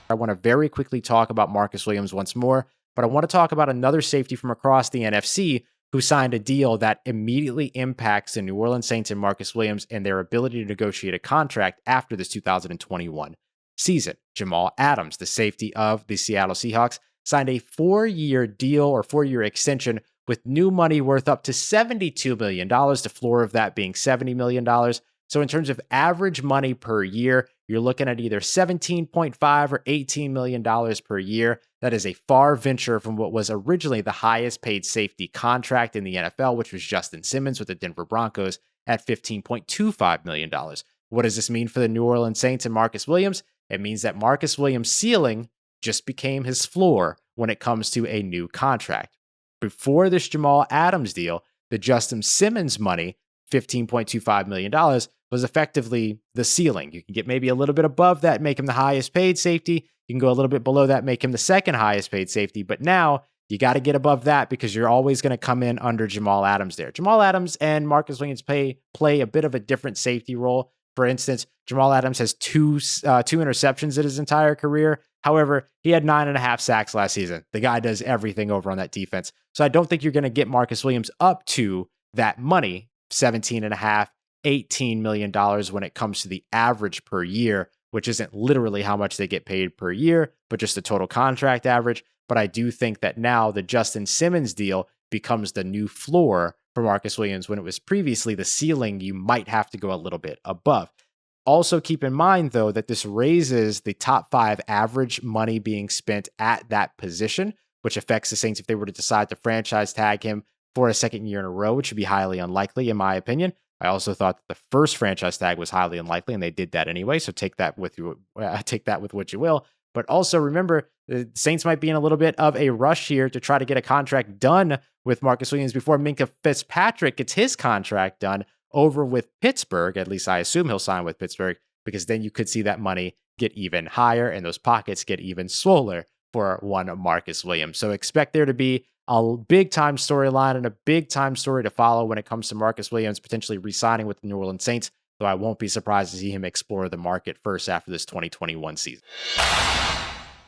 I want to very quickly talk about Marcus Williams once more, but I want to talk about another safety from across the NFC who signed a deal that immediately impacts the New Orleans Saints and Marcus Williams and their ability to negotiate a contract after this 2021 season. Jamal Adams, the safety of the Seattle Seahawks, signed a 4-year deal or 4-year extension with new money worth up to $72 million, the floor of that being $70 million. So in terms of average money per year, you're looking at either $17.5 or $18 million per year. That is a far venture from what was originally the highest paid safety contract in the NFL, which was Justin Simmons with the Denver Broncos at $15.25 million. What does this mean for the New Orleans Saints and Marcus Williams? It means that Marcus Williams' ceiling just became his floor when it comes to a new contract. Before this Jamal Adams deal, the Justin Simmons money, $15.25 million, was effectively the ceiling. You can get maybe a little bit above that, make him the highest paid safety. You can go a little bit below that, make him the second highest paid safety. But now you got to get above that because you're always going to come in under Jamal Adams there. Jamal Adams and Marcus Williams play a bit of a different safety role. For instance, Jamal Adams has two interceptions in his entire career. However, he had 9.5 sacks last season. The guy does everything over on that defense. So I don't think you're going to get Marcus Williams up to that money, $17.5, $18 million when it comes to the average per year, which isn't literally how much they get paid per year, but just the total contract average. But I do think that now the Justin Simmons deal becomes the new floor for Marcus Williams when it was previously the ceiling you might have to go a little bit above. Also keep in mind, though, that this raises the top 5 average money being spent at that position, which affects the Saints if they were to decide to franchise tag him for a second year in a row, which would be highly unlikely in my opinion. I also thought that the first franchise tag was highly unlikely, and they did that anyway. So take that with what you will. But also remember, the Saints might be in a little bit of a rush here to try to get a contract done with Marcus Williams before Minkah Fitzpatrick gets his contract done over with Pittsburgh. At least I assume he'll sign with Pittsburgh, because then you could see that money get even higher and those pockets get even swoller for one Marcus Williams. So expect there to be a big-time storyline and a big-time story to follow when it comes to Marcus Williams potentially re-signing with the New Orleans Saints, though I won't be surprised to see him explore the market first after this 2021 season.